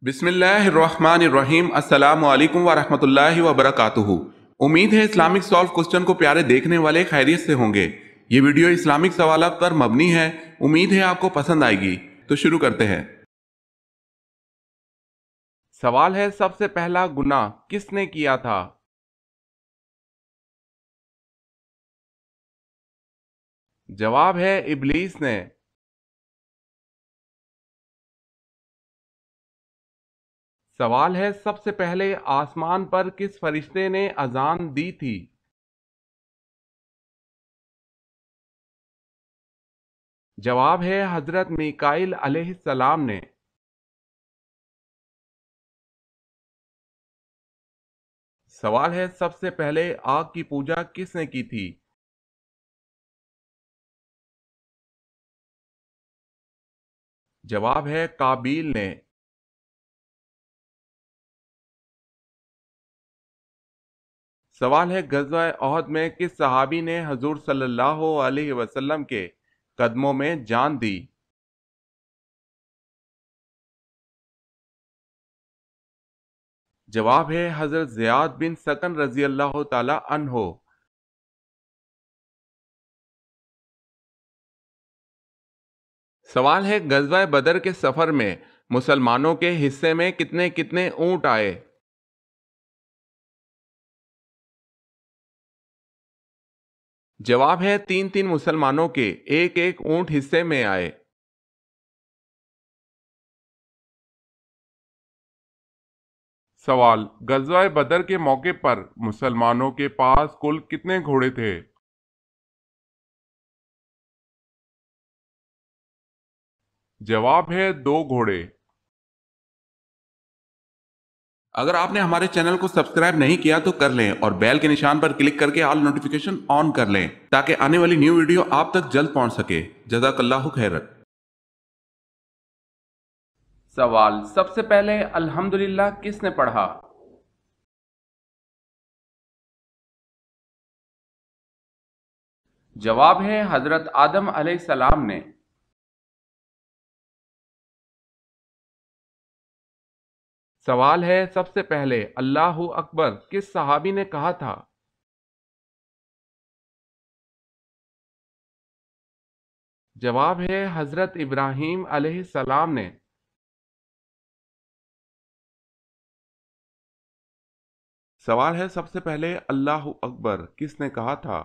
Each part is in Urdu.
بسم اللہ الرحمن الرحیم۔ السلام علیکم ورحمۃ اللہ وبرکاتہ۔ امید ہے اسلامک سالو کوسچن کو پیارے دیکھنے والے خیریت سے ہوں گے۔ یہ ویڈیو اسلامک سوالات پر مبنی ہے، امید ہے آپ کو پسند آئے گی۔ تو شروع کرتے ہیں۔ سوال ہے، سب سے پہلا گناہ کس نے کیا تھا؟ جواب ہے ابلیس نے۔ سوال ہے، سب سے پہلے آسمان پر کس فرشتے نے اذان دی تھی؟ جواب ہے حضرت میکائیل علیہ السلام نے۔ سوال ہے، سب سے پہلے آگ کی پوجا کس نے کی تھی؟ جواب ہے قابیل نے۔ سوال ہے، غزوہ احد میں کس صحابی نے حضور صلی اللہ علیہ وسلم کے قدموں میں جان دی؟ جواب ہے حضرت زیاد بن سکن رضی اللہ تعالی عنہ۔ سوال ہے، غزوہ بدر کے سفر میں مسلمانوں کے حصے میں کتنے کتنے اونٹ آئے؟ جواب ہے تین تین مسلمانوں کے ایک ایک اونٹ حصے میں آئے۔ سوال، غزوہ بدر کے موقع پر مسلمانوں کے پاس کل کتنے گھوڑے تھے؟ جواب ہے 2 گھوڑے۔ اگر آپ نے ہمارے چینل کو سبسکرائب نہیں کیا تو کر لیں اور بیل کے نشان پر کلک کر کے آل نوٹیفیکیشن آن کر لیں تاکہ آنے والی نیو ویڈیو آپ تک جلد پہنچ سکے۔ جزاک اللہ خیر۔ سوال، سب سے پہلے الحمدللہ کس نے پڑھا؟ جواب ہے حضرت آدم علیہ السلام نے۔ سوال ہے، سب سے پہلے اللہ اکبر کس صحابی نے کہا تھا؟ جواب ہے حضرت ابراہیم علیہ السلام نے۔ سوال ہے، سب سے پہلے اللہ اکبر کس نے کہا تھا؟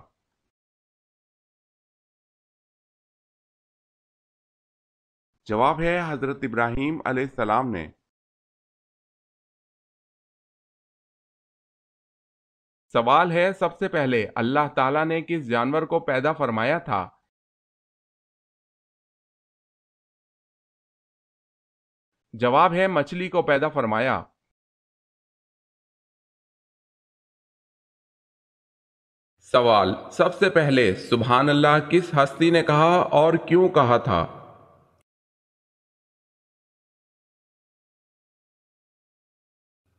جواب ہے حضرت ابراہیم علیہ السلام نے۔ سوال ہے، سب سے پہلے اللہ تعالیٰ نے کس جانور کو پیدا فرمایا تھا؟ جواب ہے مچھلی کو پیدا فرمایا۔ سوال، سب سے پہلے سبحان اللہ کس ہستی نے کہا اور کیوں کہا تھا؟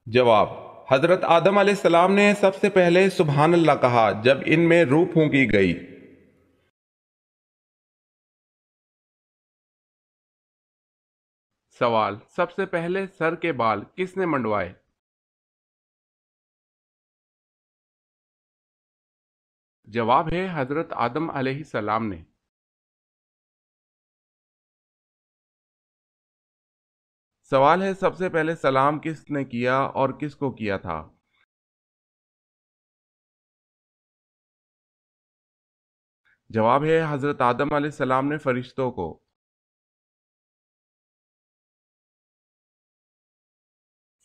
جواب، حضرت آدم علیہ السلام نے سب سے پہلے سبحان اللہ کہا جب ان میں روح پھونکی گئی۔ سوال، سب سے پہلے سر کے بال کس نے منڈوائے؟ جواب ہے حضرت آدم علیہ السلام نے۔ سوال ہے، سب سے پہلے سلام کس نے کیا اور کس کو کیا تھا؟ جواب ہے حضرت آدم علیہ السلام نے فرشتوں کو۔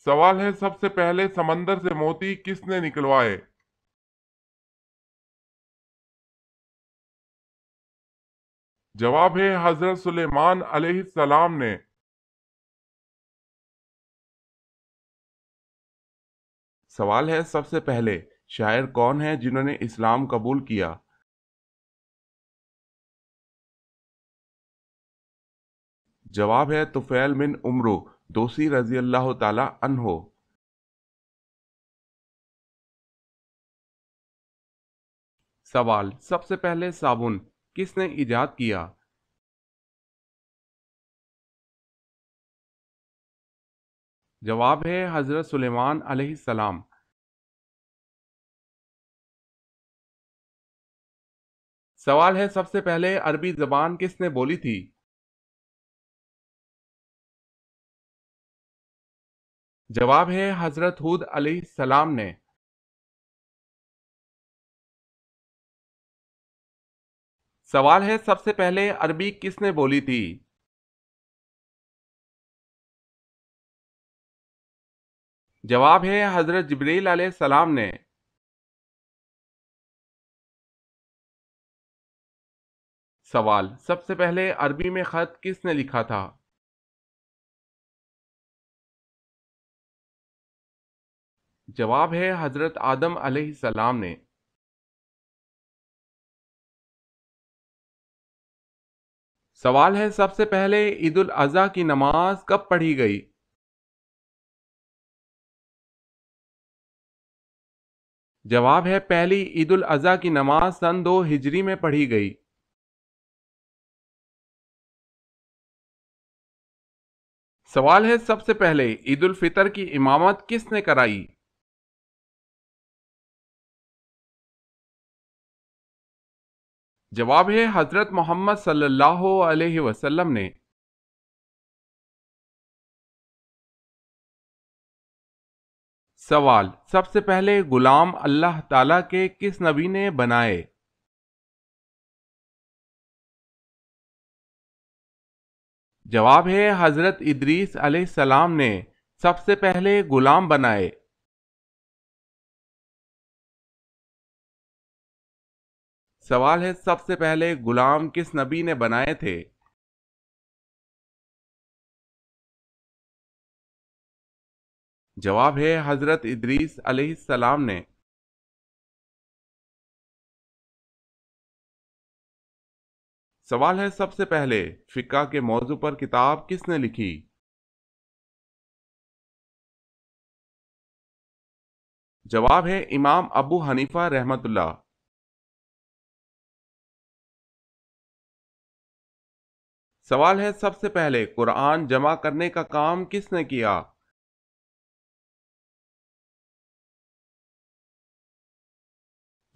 سوال ہے، سب سے پہلے سمندر سے موتی کس نے نکلوائے؟ جواب ہے حضرت سلیمان علیہ السلام نے۔ سوال ہے، سب سے پہلے شاعر کون ہیں جنہوں نے اسلام قبول کیا؟ جواب ہے طفیل بن عمرو دوسی رضی اللہ تعالی عنہ۔ سوال، سب سے پہلے صابن کس نے ایجاد کیا؟ . . . . . . . . . . . . . . . . . . . . . . . . . . . . . . . . . . . . . . . . . . . . . . . . . . . . . . . . . . . . . جواب ہے حضرت سلیمان علیہ السلام۔ سوال ہے سب سے پہلے عربی زبان کس نے بولی تھی؟ جواب ہے حضرت ہود علیہ السلام نے۔ سوال ہے سب سے پہلے عربی کس نے بولی تھی؟ جواب ہے حضرت جبریل علیہ السلام نے۔ سوال سب سے پہلے عربی میں خط کس نے لکھا تھا؟ جواب ہے حضرت آدم علیہ السلام نے۔ سوال ہے سب سے پہلے عید الاضحیٰ کی نماز کب پڑھی گئی؟ جواب ہے پہلی عید الاضحیٰ کی نماز سن 2 ہجری میں پڑھی گئی۔ سوال ہے سب سے پہلے عید الفطر کی امامت کس نے کرائی؟ جواب ہے حضرت محمد صلی اللہ علیہ وسلم نے۔ سوال سب سے پہلے غلام اللہ تعالیٰ کے کس نبی نے بنائے؟ جواب ہے حضرت ادریس علیہ السلام نے سب سے پہلے غلام بنائے۔ سوال ہے سب سے پہلے غلام کس نبی نے بنائے تھے؟ جواب ہے حضرت ادریس علیہ السلام نے۔ سوال ہے سب سے پہلے فقہ کے موضوع پر کتاب کس نے لکھی؟ جواب ہے امام ابو حنیفہ رحمۃ اللہ۔ سوال ہے سب سے پہلے قرآن جمع کرنے کا کام کس نے کیا؟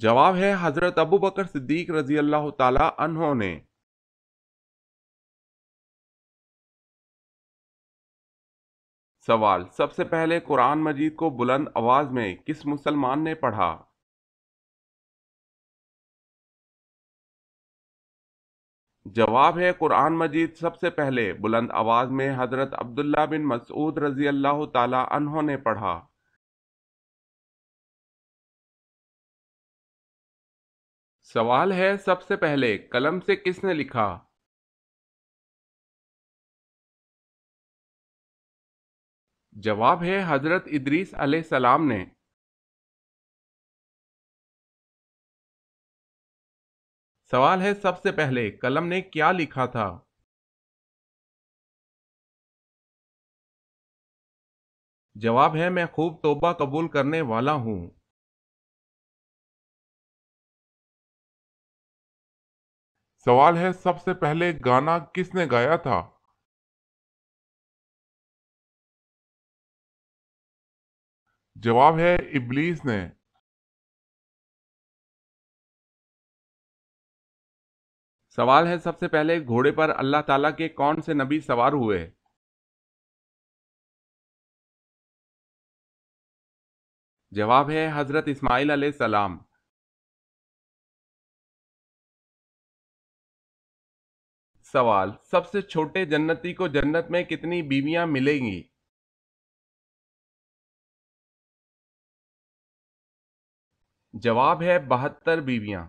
جواب ہے حضرت ابو بکر صدیق رضی اللہ تعالی عنہ نے۔ سوال سب سے پہلے قرآن مجید کو بلند آواز میں کس مسلمان نے پڑھا؟ جواب ہے قرآن مجید سب سے پہلے بلند آواز میں حضرت عبداللہ بن مسعود رضی اللہ تعالی عنہ نے پڑھا۔ سوال ہے سب سے پہلے قلم سے کس نے لکھا؟ جواب ہے حضرت ادریس علیہ السلام نے۔ سوال ہے سب سے پہلے قلم نے کیا لکھا تھا؟ جواب ہے میں خوب توبہ قبول کرنے والا ہوں۔ سوال ہے سب سے پہلے گانا کس نے گایا تھا؟ جواب ہے ابلیس نے۔ سوال ہے سب سے پہلے گھوڑے پر اللہ تعالیٰ کے کون سے نبی سوار ہوئے؟ جواب ہے حضرت اسماعیل علیہ السلام۔ سوال سب سے چھوٹے جنتی کو جنت میں کتنی بیویاں ملیں گی؟ جواب ہے 72 بیویاں۔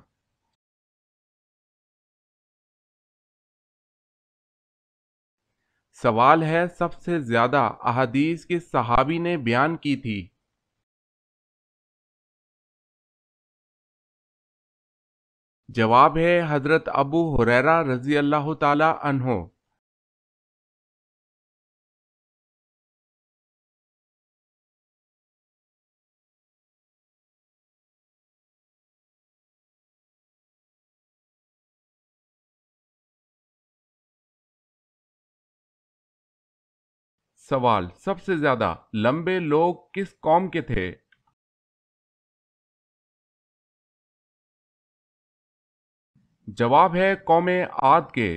سوال ہے سب سے زیادہ احادیث کس صحابی نے بیان کی تھی؟ جواب ہے حضرت ابو ہریرہ رضی اللہ تعالی عنہ۔ سوال: سب سے زیادہ لمبے لوگ کس قوم کے تھے؟ جواب ہے قوم عاد کے۔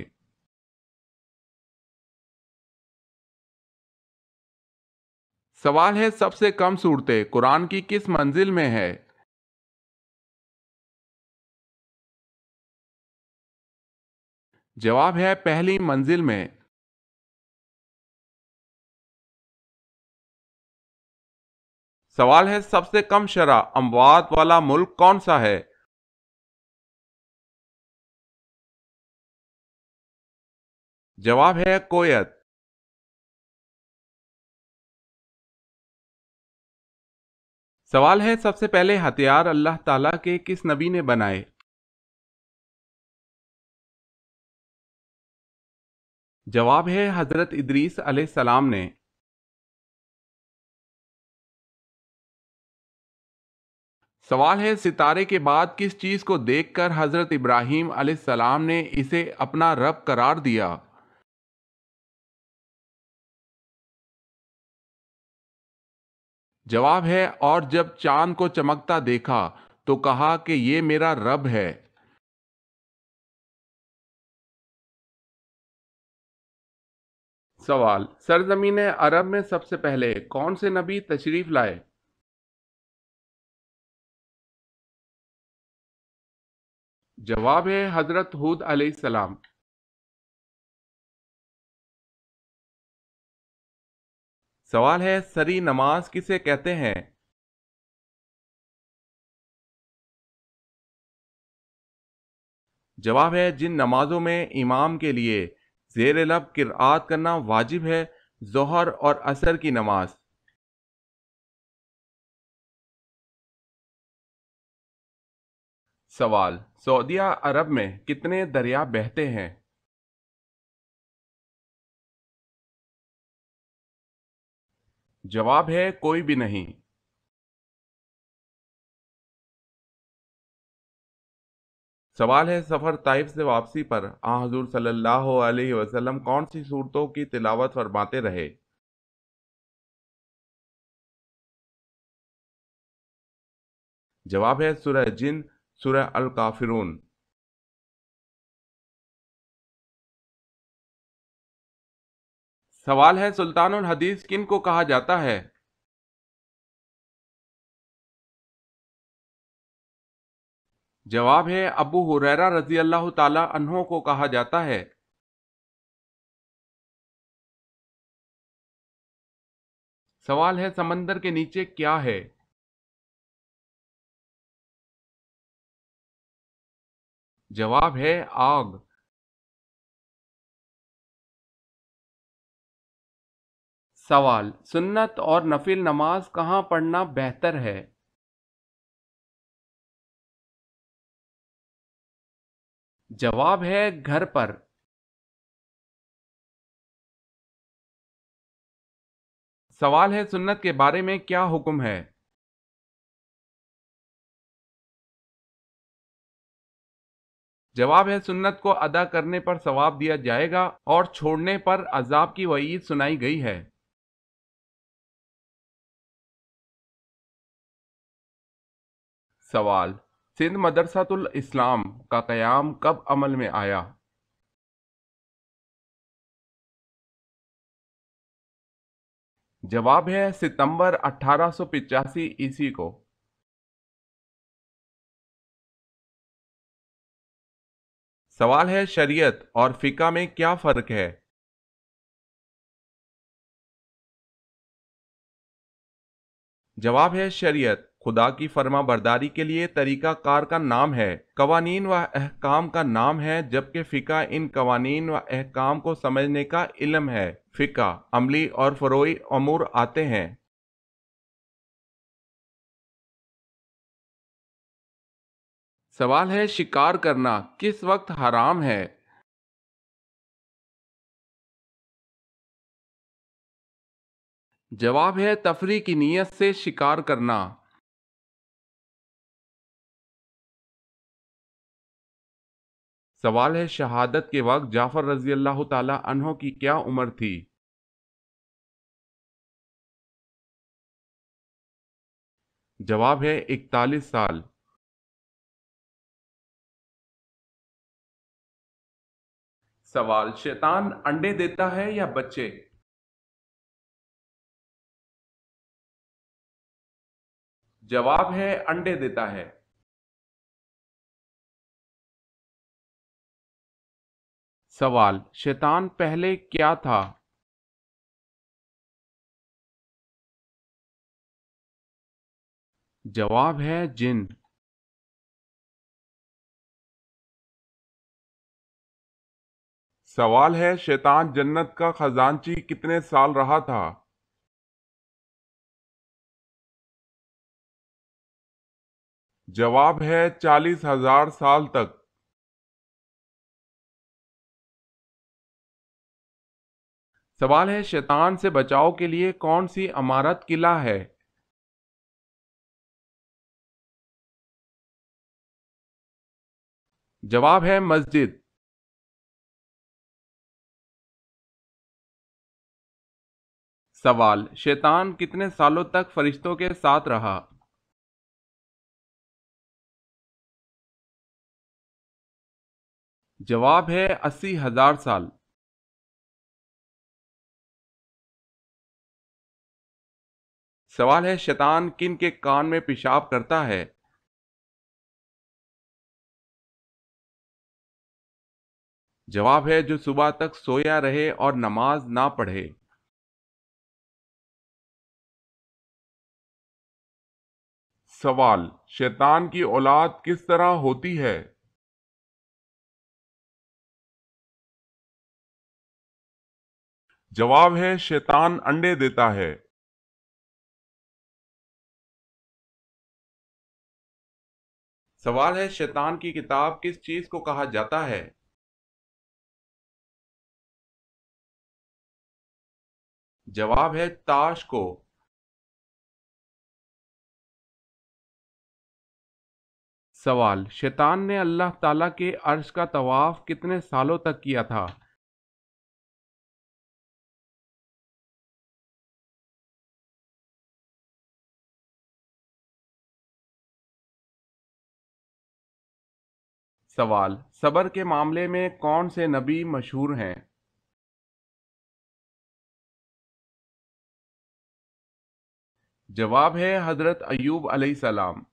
سوال ہے سب سے کم صورتیں قرآن کی کس منزل میں ہے؟ جواب ہے پہلی منزل میں۔ سوال ہے سب سے کم شرح اموات والا ملک کون سا ہے؟ جواب ہے کویت۔ سوال ہے سب سے پہلے ہتھیار اللہ تعالیٰ کے کس نبی نے بنائے؟ جواب ہے حضرت ادریس علیہ السلام نے۔ سوال ہے ستارے کے بعد کس چیز کو دیکھ کر حضرت ابراہیم علیہ السلام نے اسے اپنا رب قرار دیا؟ جواب ہے اور جب چاند کو چمکتا دیکھا تو کہا کہ یہ میرا رب ہے۔ سوال: سرزمین عرب میں سب سے پہلے کون سے نبی تشریف لائے؟ جواب ہے حضرت ہود علیہ السلام۔ سوال ہے سری نماز کسے کہتے ہیں؟ جواب ہے جن نمازوں میں امام کے لیے زیر لب قرآت کرنا واجب ہے، ظہر اور عصر کی نماز۔ سوال: سعودیہ عرب میں کتنے دریا بہتے ہیں؟ جواب ہے کوئی بھی نہیں۔ سوال ہے سفر طائف سے واپسی پر حضور صلی اللہ علیہ وسلم کون سی صورتوں کی تلاوت فرماتے رہے؟ جواب ہے سورہ جن، سورہ الکافرون۔ سوال ہے سلطان الحدیث کن کو کہا جاتا ہے؟ جواب ہے ابو ہریرہ رضی اللہ تعالی عنہ کو کہا جاتا ہے۔ سوال ہے سمندر کے نیچے کیا ہے؟ جواب ہے آگ۔ سوال: سنت اور نفل نماز کہاں پڑھنا بہتر ہے؟ جواب ہے گھر پر۔ سوال ہے سنت کے بارے میں کیا حکم ہے؟ جواب ہے سنت کو ادا کرنے پر ثواب دیا جائے گا اور چھوڑنے پر عذاب کی وعید سنائی گئی ہے۔ سوال: سندھ مدرسۃ الاسلام کا قیام کب عمل میں آیا؟ جواب ہے ستمبر 1885 کو۔ سوال ہے شریعت اور فقہ میں کیا فرق ہے؟ جواب ہے شریعت خدا کی فرما برداری کے لیے طریقہ کار کا نام ہے، قوانین و احکام کا نام ہے، جبکہ فقہ ان قوانین و احکام کو سمجھنے کا علم ہے۔ فقہ عملی اور فروعی امور آتے ہیں۔ سوال ہے شکار کرنا کس وقت حرام ہے؟ جواب ہے تفریح کی نیت سے شکار کرنا۔ سوال ہے شہادت کے وقت جعفر رضی اللہ تعالی عنہ کی کیا عمر تھی؟ جواب ہے 41 سال۔ سوال، شیطان انڈے دیتا ہے یا بچے؟ جواب ہے انڈے دیتا ہے۔ سوال، شیطان پہلے کیا تھا؟ جواب ہے جن۔ سوال ہے، شیطان جنت کا خزانچی کتنے سال رہا تھا؟ جواب ہے 40,000 سال تک۔ سوال ہے، شیطان سے بچاؤ کے لیے کون سی عمارت قلعہ ہے؟ جواب ہے مسجد۔ سوال، شیطان کتنے سالوں تک فرشتوں کے ساتھ رہا؟ جواب ہے 80,000 سال۔ سوال ہے، شیطان کن کے کان میں پیشاب کرتا ہے؟ جواب ہے جو صبح تک سویا رہے اور نماز نہ پڑھے۔ سوال، شیطان کی اولاد کس طرح ہوتی ہے؟ جواب ہے شیطان انڈے دیتا ہے۔ سوال ہے، شیطان کی کتاب کس چیز کو کہا جاتا ہے؟ جواب ہے تاش کو۔ سوال، شیطان نے اللہ تعالیٰ کے عرش کا طواف کتنے سالوں تک کیا تھا؟ سوال، صبر کے معاملے میں کون سے نبی مشہور ہیں؟ جواب ہے حضرت ایوب علیہ السلام۔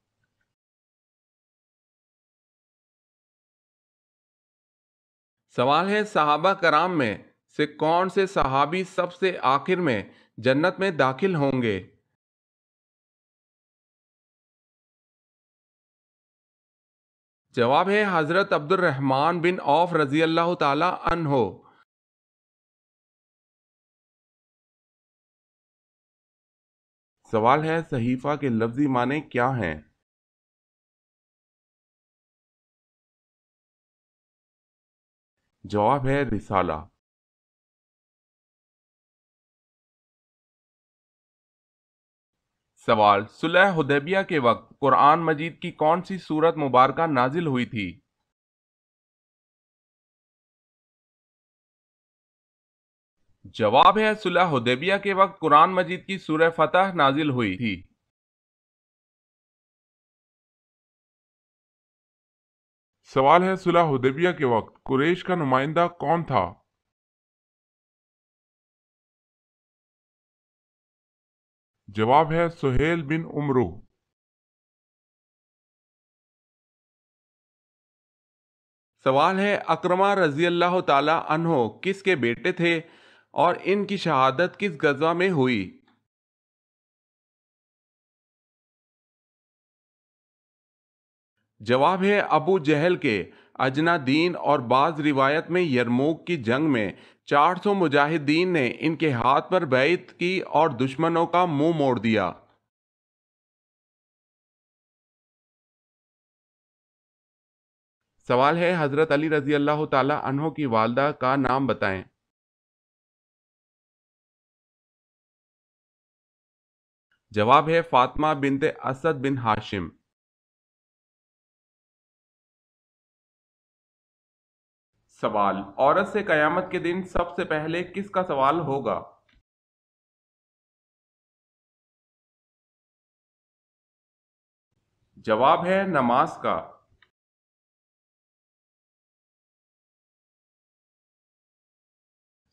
سوال ہے، صحابہ کرام میں سے کون سے صحابی سب سے آخر میں جنت میں داخل ہوں گے؟ جواب ہے حضرت عبد الرحمن بن عوف رضی اللہ تعالی عنہ۔ سوال ہے، صحیفہ کے لفظی معنی کیا ہیں؟ جواب ہے رسالہ۔ سوال، صلح حدیبیہ کے وقت قرآن مجید کی کون سی سورت مبارکہ نازل ہوئی تھی؟ جواب ہے صلح حدیبیہ کے وقت قرآن مجید کی سورہ فتح نازل ہوئی تھی۔ سوال ہے، صلح حدیبیہ کے وقت قریش کا نمائندہ کون تھا؟ جواب ہے سہیل بن عمرو۔ سوال ہے، اکرمہ رضی اللہ تعالی عنہ کس کے بیٹے تھے اور ان کی شہادت کس غزوہ میں ہوئی؟ جواب ہے ابو جہل کے۔ اجنا دین اور بعض روایت میں یرموک کی جنگ میں 400 مجاہدین نے ان کے ہاتھ پر بیعت کی اور دشمنوں کا منہ موڑ دیا۔ سوال ہے، حضرت علی رضی اللہ تعالی عنہ کی والدہ کا نام بتائیں۔ جواب ہے فاطمہ بنت اسد بن ہاشم۔ سوال، عورت سے قیامت کے دن سب سے پہلے کس کا سوال ہوگا؟ جواب ہے نماز کا۔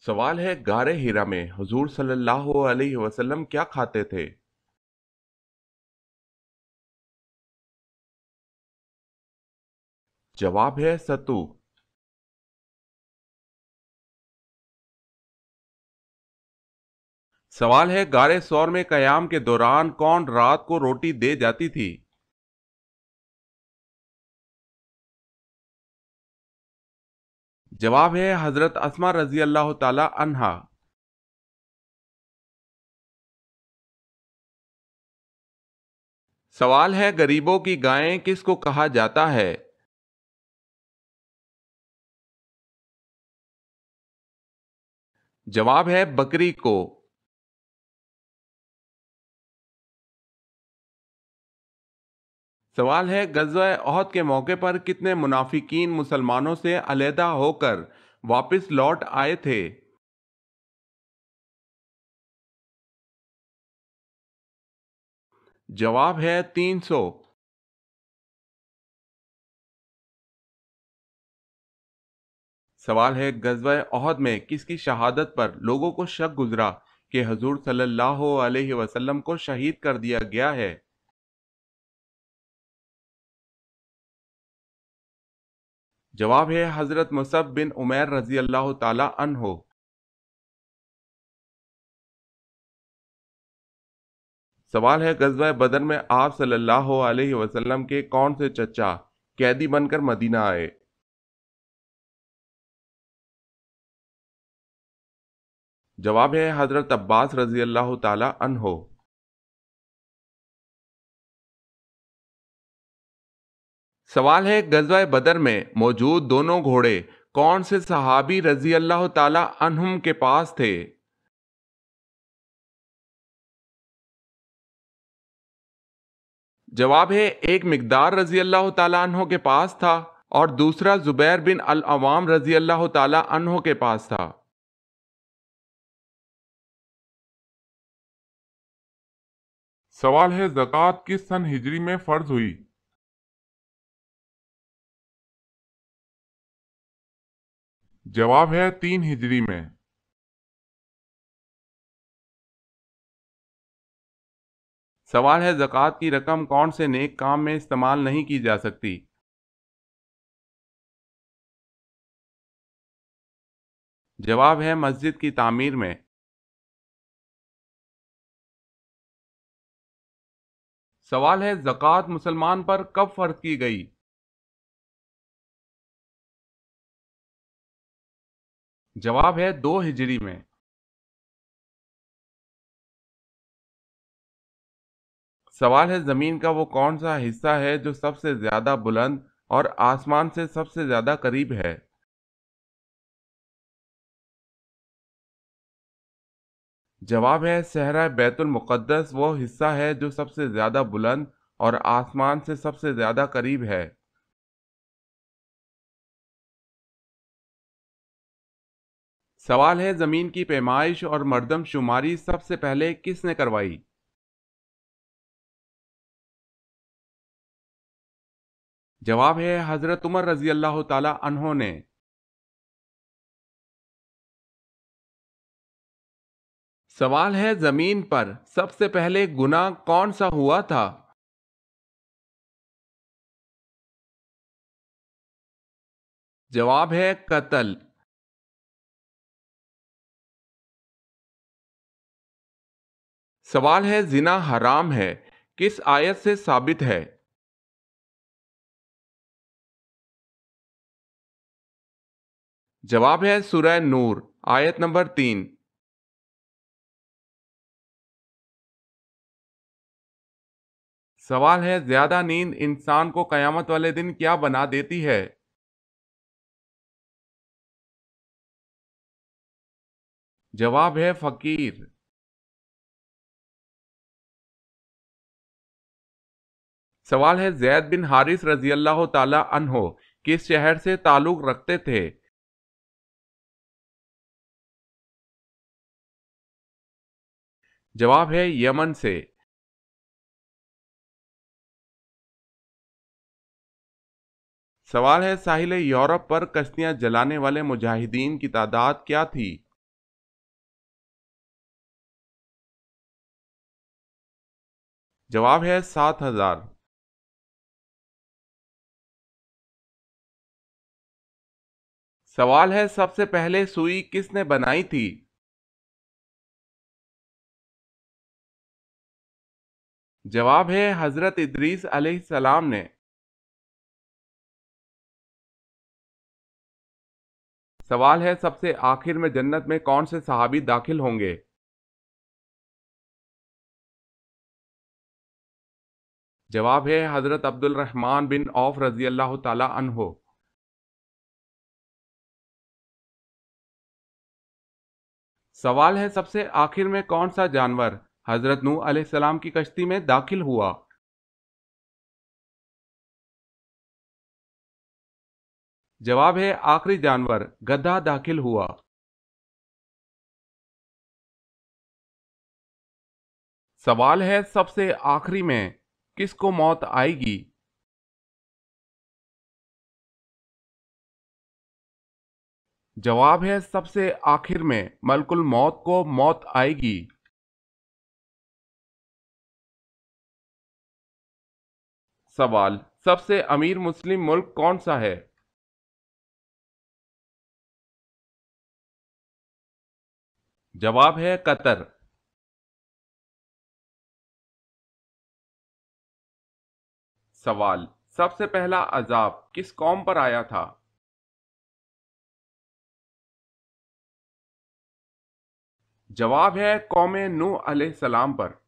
سوال ہے غار ہرا میں حضور صلی اللہ علیہ وسلم کیا کھاتے تھے؟ جواب ہے ستو۔ سوال ہے غار ثور میں قیام کے دوران کون رات کو روٹی دے جاتی تھی؟ جواب ہے حضرت اسما رضی اللہ تعالی عنہا۔ سوال ہے غریبوں کی گائیں کس کو کہا جاتا ہے؟ جواب ہے بکری کو۔ سوال ہے غزوہ احد کے موقع پر کتنے منافقین مسلمانوں سے علیحدہ ہو کر واپس لوٹ آئے تھے؟ جواب ہے 300۔ سوال ہے غزوہ احد میں کس کی شہادت پر لوگوں کو شک گزرا کہ حضور صلی اللہ علیہ وسلم کو شہید کر دیا گیا ہے؟ جواب ہے حضرت مصعب بن عمیر رضی اللہ تعالی عنہ۔ سوال ہے غزوہ بدر میں آپ صلی اللہ علیہ وسلم کے کون سے چچا قیدی بن کر مدینہ آئے؟ جواب ہے حضرت عباس رضی اللہ تعالی عنہ۔ سوال ہے غزوہ بدر میں موجود دونوں گھوڑے کون سے صحابی رضی اللہ تعالی عنہم کے پاس تھے؟ جواب ہے ایک مقدار رضی اللہ تعالی عنہ کے پاس تھا اور دوسرا زبیر بن العوام رضی اللہ تعالی عنہ کے پاس تھا۔ سوال ہے زکوٰۃ کس سن ہجری میں فرض ہوئی؟ جواب ہے 3 ہجری میں۔ سوال ہے زکوٰۃ کی رقم کون سے نیک کام میں استعمال نہیں کی جا سکتی؟ جواب ہے مسجد کی تعمیر میں۔ سوال ہے زکوٰۃ مسلمان پر کب فرض کی گئی؟ جواب ہے 2 ہجری میں۔ سوال ہے زمین کا وہ کون سا حصہ ہے جو سب سے زیادہ بلند اور آسمان سے سب سے زیادہ قریب ہے؟ جواب ہے صحرا بیت المقدس وہ حصہ ہے جو سب سے زیادہ بلند اور آسمان سے سب سے زیادہ قریب ہے۔ سوال ہے زمین کی پیمائش اور مردم شماری سب سے پہلے کس نے کروائی؟ جواب ہے حضرت عمر رضی اللہ تعالی عنہ نے۔ سوال ہے زمین پر سب سے پہلے گناہ کون سا ہوا تھا؟ جواب ہے قتل۔ سوال ہے زنا حرام ہے کس آیت سے ثابت ہے؟ جواب ہے سورہ نور آیت نمبر 3۔ سوال ہے زیادہ نیند انسان کو قیامت والے دن کیا بنا دیتی ہے؟ جواب ہے فقیر۔ سوال ہے زید بن حارث رضی اللہ تعالی عنہ کس شہر سے تعلق رکھتے تھے؟ جواب ہے یمن سے۔ سوال ہے ساحل یورپ پر کشتیاں جلانے والے مجاہدین کی تعداد کیا تھی؟ جواب ہے 7,000۔ سوال ہے سب سے پہلے سوئی کس نے بنائی تھی؟ جواب ہے حضرت ادریس علیہ السلام نے۔ سوال ہے سب سے آخر میں جنت میں کون سے صحابی داخل ہوں گے؟ جواب ہے حضرت عبد الرحمن بن عوف رضی اللہ تعالی عنہ۔ سوال ہے سب سے آخر میں کون سا جانور حضرت نوح علیہ السلام کی کشتی میں داخل ہوا؟ جواب ہے آخری جانور گدھا داخل ہوا۔ سوال ہے سب سے آخری میں کس کو موت آئے گی؟ جواب ہے سب سے آخر میں ملک الموت کو موت آئے گی۔ سوال سب سے امیر مسلم ملک کون سا ہے؟ جواب ہے قطر۔ سوال سب سے پہلا عذاب کس قوم پر آیا تھا؟ جواب ہے قوم نوح علیہ السلام پر۔